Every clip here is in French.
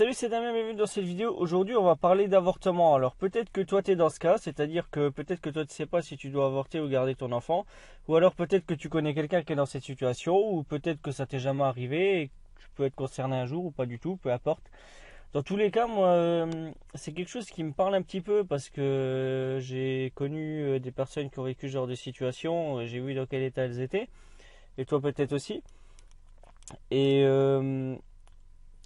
Salut, c'est Damien, bienvenue dans cette vidéo. Aujourd'hui, on va parler d'avortement. Alors, peut-être que toi, tu es dans ce cas, c'est-à-dire que peut-être que toi, tu ne sais pas si tu dois avorter ou garder ton enfant. Ou alors, peut-être que tu connais quelqu'un qui est dans cette situation, ou peut-être que ça t'est jamais arrivé et que tu peux être concerné un jour ou pas du tout, peu importe. Dans tous les cas, moi, c'est quelque chose qui me parle un petit peu parce que j'ai connu des personnes qui ont vécu ce genre de situation, j'ai vu dans quel état elles étaient, et toi peut-être aussi. Et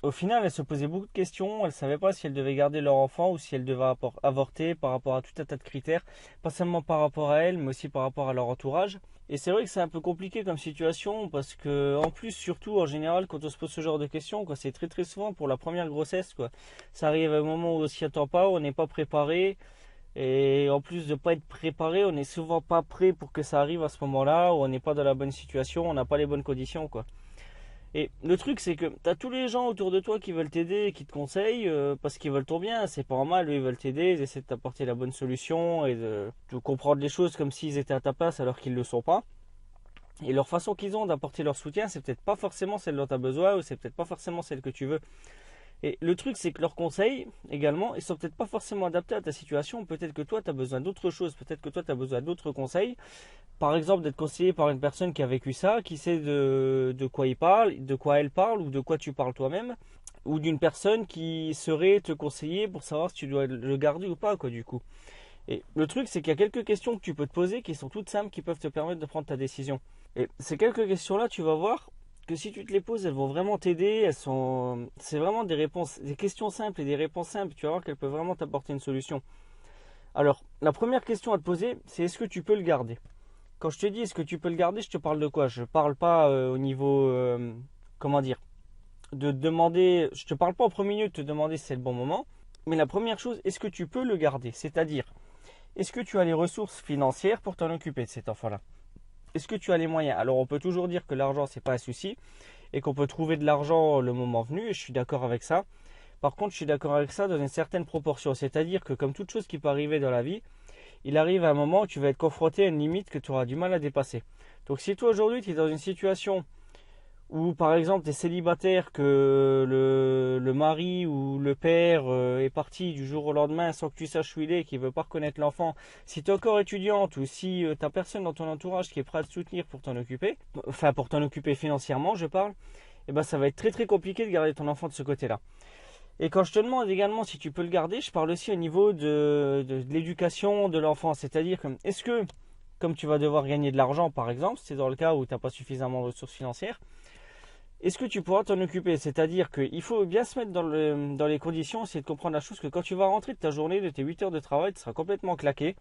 au final, elles se posaient beaucoup de questions. Elles ne savaient pas si elles devaient garder leur enfant ou si elles devaient avorter par rapport à tout un tas de critères. Pas seulement par rapport à elles, mais aussi par rapport à leur entourage. Et c'est vrai que c'est un peu compliqué comme situation parce que, en plus, surtout en général, quand on se pose ce genre de questions, quoi, c'est très très souvent pour la première grossesse, quoi. Ça arrive à un moment où on s'y attend pas, on n'est pas préparé. Et en plus de ne pas être préparé, on n'est souvent pas prêt pour que ça arrive à ce moment-là, où on n'est pas dans la bonne situation, on n'a pas les bonnes conditions, quoi. Et le truc, c'est que tu as tous les gens autour de toi qui veulent t'aider, qui te conseillent, parce qu'ils veulent ton bien. C'est pas normal, eux, ils veulent t'aider, ils essaient de t'apporter la bonne solution et de comprendre les choses comme s'ils étaient à ta place alors qu'ils ne le sont pas. Et leur façon qu'ils ont d'apporter leur soutien, c'est peut-être pas forcément celle dont tu as besoin ou c'est peut-être pas forcément celle que tu veux. Et le truc, c'est que leurs conseils, également, ils sont peut-être pas forcément adaptés à ta situation. Peut-être que toi, tu as besoin d'autre chose. Peut-être que toi, tu as besoin d'autres conseils. Par exemple, d'être conseillé par une personne qui a vécu ça, qui sait de quoi il parle, de quoi elle parle ou de quoi tu parles toi-même. Ou d'une personne qui saurait te conseiller pour savoir si tu dois le garder ou pas, quoi, du coup. Et le truc, c'est qu'il y a quelques questions que tu peux te poser qui sont toutes simples, qui peuvent te permettre de prendre ta décision. Et ces quelques questions-là, tu vas voir que si tu te les poses, elles vont vraiment t'aider. C'est vraiment des réponses, des questions simples et des réponses simples. Tu vas voir qu'elles peuvent vraiment t'apporter une solution. Alors, la première question à te poser, c'est est-ce que tu peux le garder? Quand je te dis est-ce que tu peux le garder, je te parle de quoi? Je parle pas au niveau, comment dire, de demander. Je te parle pas en premier lieu de te demander si c'est le bon moment. Mais la première chose, est-ce que tu peux le garder? C'est-à-dire, est-ce que tu as les ressources financières pour t'en occuper de cet enfant-là? Est-ce que tu as les moyens? Alors on peut toujours dire que l'argent c'est pas un souci et qu'on peut trouver de l'argent le moment venu et je suis d'accord avec ça. Par contre je suis d'accord avec ça dans une certaine proportion. C'est-à-dire que comme toute chose qui peut arriver dans la vie, il arrive à un moment où tu vas être confronté à une limite que tu auras du mal à dépasser. Donc si toi aujourd'hui tu es dans une situation où par exemple tu es célibataire, que le mari ou le père est parti du jour au lendemain sans que tu saches où il est, qui ne veut pas reconnaître l'enfant, si tu es encore étudiante ou si tu n'as personne dans ton entourage qui est prêt à te soutenir pour t'en occuper, enfin pour t'en occuper financièrement je parle, et ben ça va être très très compliqué de garder ton enfant de ce côté-là. Et quand je te demande également si tu peux le garder, je parle aussi au niveau de l'éducation de l'enfant, c'est-à-dire que est-ce que comme tu vas devoir gagner de l'argent par exemple, c'est dans le cas où tu n'as pas suffisamment de ressources financières, est-ce que tu pourras t'en occuper? C'est-à-dire qu'il faut bien se mettre dans les conditions, c'est de comprendre la chose que quand tu vas rentrer de ta journée, de tes 8 heures de travail, tu seras complètement claqué.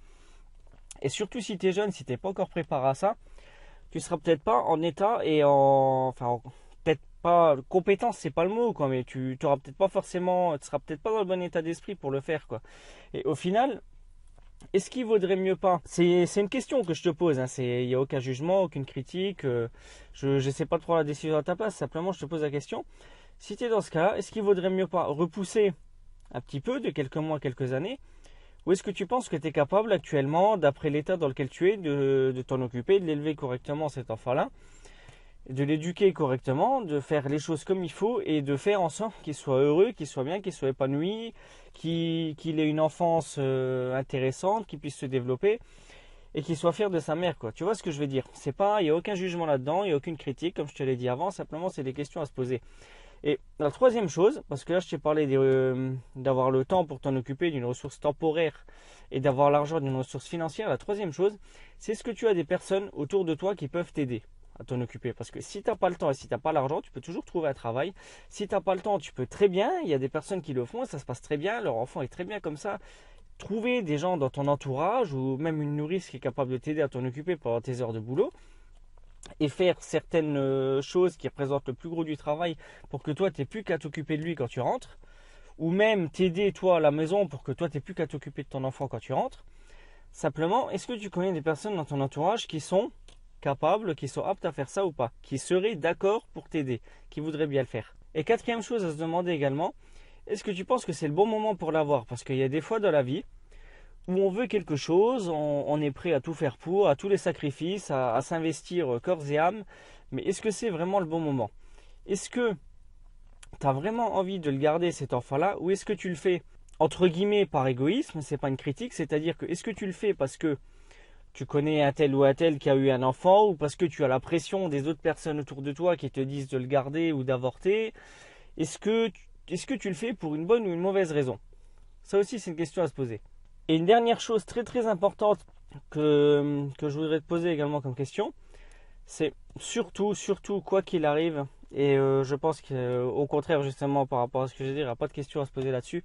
Et surtout si tu es jeune, si tu n'es pas encore préparé à ça, tu seras peut-être pas en état et peut-être pas compétence, c'est pas le mot, quoi, mais tu seras peut-être pas dans le bon état d'esprit pour le faire, quoi. Et au final, est-ce qu'il vaudrait mieux pas? C'est une question que je te pose, hein. Il n'y a aucun jugement, aucune critique. Je ne sais pas de prendre la décision à ta place, simplement je te pose la question. Si tu es dans ce cas-là, est-ce qu'il vaudrait mieux pas repousser un petit peu, de quelques mois, quelques années? Ou est-ce que tu penses que tu es capable actuellement, d'après l'état dans lequel tu es, de t'en occuper, de l'élever correctement cet enfant-là, de l'éduquer correctement, de faire les choses comme il faut et de faire en sorte qu'il soit heureux, qu'il soit bien, qu'il soit épanoui, qu'il ait une enfance intéressante, qu'il puisse se développer et qu'il soit fier de sa mère, quoi. Tu vois ce que je veux dire? C'est pas, il n'y a aucun jugement là-dedans, il n'y a aucune critique, comme je te l'ai dit avant, simplement c'est des questions à se poser. Et la troisième chose, parce que là je t'ai parlé d'avoir le temps pour t'en occuper d'une ressource temporaire et d'avoir l'argent d'une ressource financière, la troisième chose, c'est est-ce que tu as des personnes autour de toi qui peuvent t'aider à t'en occuper? Parce que si tu n'as pas le temps et si tu n'as pas l'argent, tu peux toujours trouver un travail. Si tu n'as pas le temps, tu peux très bien, il y a des personnes qui le font et ça se passe très bien, leur enfant est très bien comme ça. Trouver des gens dans ton entourage ou même une nourrice qui est capable de t'aider à t'en occuper pendant tes heures de boulot et faire certaines choses qui représentent le plus gros du travail pour que toi tu n'aies plus qu'à t'occuper de lui quand tu rentres, ou même t'aider toi à la maison pour que toi tu n'aies plus qu'à t'occuper de ton enfant quand tu rentres. Simplement, est-ce que tu connais des personnes dans ton entourage qui sont capables, qui sont aptes à faire ça ou pas, qui seraient d'accord pour t'aider, qui voudraient bien le faire? Et quatrième chose à se demander également, est-ce que tu penses que c'est le bon moment pour l'avoir? Parce qu'il y a des fois dans la vie où on veut quelque chose, on est prêt à tout faire pour, à tous les sacrifices, à s'investir corps et âme, mais est-ce que c'est vraiment le bon moment? Est-ce que tu as vraiment envie de le garder cet enfant-là, ou est-ce que tu le fais entre guillemets par égoïsme, c'est pas une critique, c'est-à-dire que est-ce que tu le fais parce que tu connais un tel ou un tel qui a eu un enfant, ou parce que tu as la pression des autres personnes autour de toi qui te disent de le garder ou d'avorter? Est-ce que tu le fais pour une bonne ou une mauvaise raison? Ça aussi, c'est une question à se poser. Et une dernière chose très très importante que je voudrais te poser également comme question, c'est surtout, quoi qu'il arrive, et je pense qu'au contraire, justement, par rapport à ce que je veux dire, il n'y a pas de question à se poser là-dessus.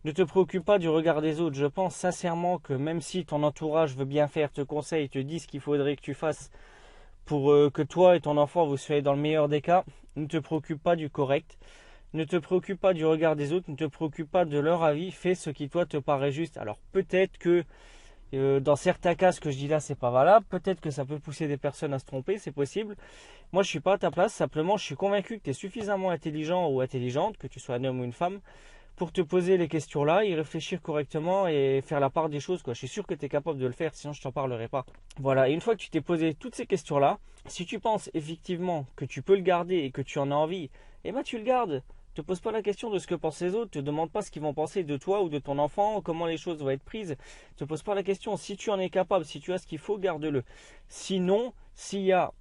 Ne te préoccupe pas du regard des autres. Je pense sincèrement que même si ton entourage veut bien faire, te conseille, te dit ce qu'il faudrait que tu fasses pour que toi et ton enfant vous soyez dans le meilleur des cas, ne te préoccupe pas du correct. Ne te préoccupe pas du regard des autres, ne te préoccupe pas de leur avis, fais ce qui toi te paraît juste. Alors peut-être que dans certains cas, ce que je dis là, c'est pas valable. Peut-être que ça peut pousser des personnes à se tromper, c'est possible. Moi, je suis pas à ta place. Simplement, je suis convaincu que tu es suffisamment intelligent ou intelligente, que tu sois un homme ou une femme, pour te poser les questions là, y réfléchir correctement et faire la part des choses, quoi. Je suis sûr que tu es capable de le faire, sinon je t'en parlerai pas. Voilà, et une fois que tu t'es posé toutes ces questions là, si tu penses effectivement que tu peux le garder et que tu en as envie, eh ben tu le gardes. Te pose pas la question de ce que pensent les autres, te demande pas ce qu'ils vont penser de toi ou de ton enfant, comment les choses vont être prises. Te pose pas la question. Si tu en es capable, si tu as ce qu'il faut, garde-le. Sinon, s'il y a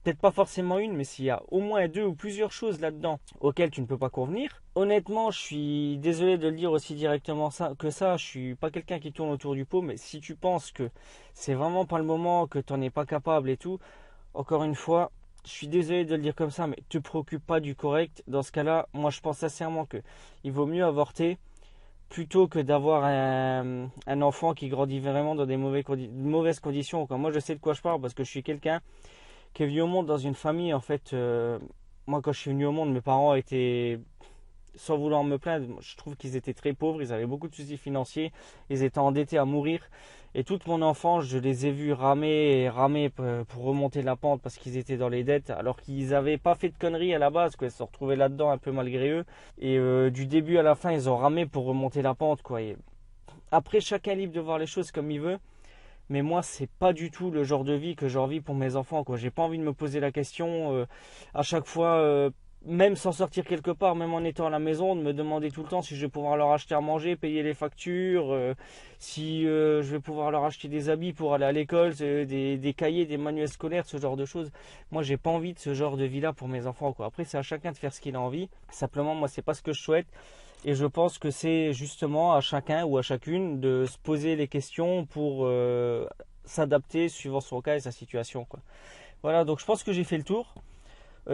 peut-être pas forcément une, mais s'il y a au moins deux ou plusieurs choses là-dedans auxquelles tu ne peux pas convenir, honnêtement, je suis désolé de le dire aussi directement que ça, je suis pas quelqu'un qui tourne autour du pot, mais si tu penses que c'est vraiment pas le moment, que tu n'en es pas capable et tout, encore une fois, je suis désolé de le dire comme ça, mais te préoccupe pas du correct. Dans ce cas-là, moi je pense sincèrement que il vaut mieux avorter plutôt que d'avoir un enfant qui grandit vraiment dans des mauvaises conditions. Moi je sais de quoi je parle parce que je suis quelqu'un qui est venu au monde dans une famille. En fait, moi quand je suis venu au monde, mes parents étaient, sans vouloir me plaindre, je trouve qu'ils étaient très pauvres, ils avaient beaucoup de soucis financiers, ils étaient endettés à mourir. Et toute mon enfance, je les ai vus ramer et ramer pour remonter la pente parce qu'ils étaient dans les dettes, alors qu'ils n'avaient pas fait de conneries à la base, quoi. Ils se sont retrouvés là-dedans un peu malgré eux. Et du début à la fin, ils ont ramé pour remonter la pente, quoi. Et après, chacun est libre de voir les choses comme il veut. Mais moi, c'est pas du tout le genre de vie que j'ai envie pour mes enfants, quoi. J'ai pas envie de me poser la question à chaque fois, même sans sortir quelque part, même en étant à la maison, de me demander tout le temps si je vais pouvoir leur acheter à manger, payer les factures, si je vais pouvoir leur acheter des habits pour aller à l'école, des cahiers, des manuels scolaires, ce genre de choses. Moi, j'ai pas envie de ce genre de vie-là pour mes enfants, quoi. Après, c'est à chacun de faire ce qu'il a envie. Simplement, moi, c'est pas ce que je souhaite. Et je pense que c'est justement à chacun ou à chacune de se poser les questions pour s'adapter suivant son cas et sa situation, quoi. Voilà, donc je pense que j'ai fait le tour.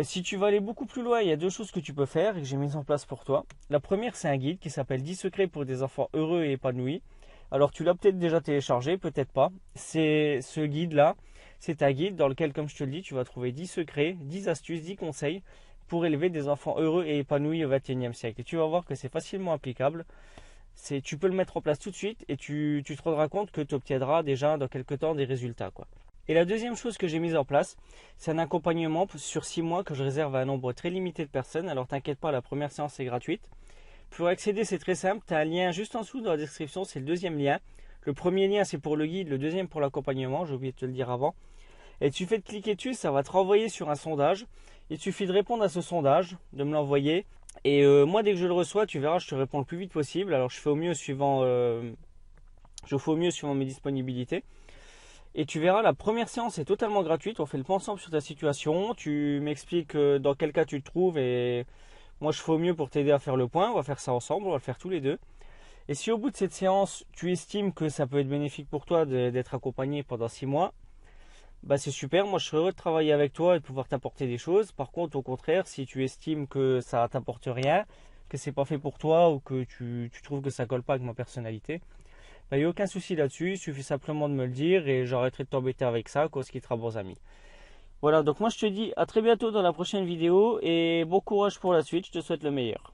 Si tu veux aller beaucoup plus loin, il y a deux choses que tu peux faire et que j'ai mises en place pour toi. La première, c'est un guide qui s'appelle 10 secrets pour des enfants heureux et épanouis. Alors tu l'as peut-être déjà téléchargé, peut-être pas. C'est ce guide-là, c'est un guide dans lequel, comme je te le dis, tu vas trouver 10 secrets, 10 astuces, 10 conseils pour élever des enfants heureux et épanouis au XXIe siècle. Et tu vas voir que c'est facilement applicable. Tu peux le mettre en place tout de suite et tu te rendras compte que tu obtiendras déjà dans quelques temps des résultats, quoi. Et la deuxième chose que j'ai mise en place, c'est un accompagnement sur 6 mois que je réserve à un nombre très limité de personnes. Alors t'inquiète pas, la première séance est gratuite. Pour accéder, c'est très simple. Tu as un lien juste en dessous dans la description, c'est le deuxième lien. Le premier lien, c'est pour le guide, le deuxième pour l'accompagnement, j'ai oublié de te le dire avant. Et il suffit de cliquer dessus, ça va te renvoyer sur un sondage. Il suffit de répondre à ce sondage, de me l'envoyer. Et moi, dès que je le reçois, tu verras, je te réponds le plus vite possible. Alors je fais au mieux suivant mes disponibilités. Et tu verras, la première séance est totalement gratuite. On fait le point ensemble sur ta situation. Tu m'expliques dans quel cas tu te trouves. Et moi, je fais au mieux pour t'aider à faire le point. On va faire ça ensemble. On va le faire tous les deux. Et si au bout de cette séance, tu estimes que ça peut être bénéfique pour toi d'être accompagné pendant 6 mois, bah c'est super. Moi, je serais heureux de travailler avec toi et de pouvoir t'apporter des choses. Par contre, au contraire, si tu estimes que ça t'apporte rien, que c'est pas fait pour toi ou que tu trouves que ça colle pas avec ma personnalité, il n'y a aucun souci là-dessus, il suffit simplement de me le dire et j'arrêterai de t'embêter avec ça, qu'on se quittera bons amis. Voilà, donc moi je te dis à très bientôt dans la prochaine vidéo et bon courage pour la suite, je te souhaite le meilleur.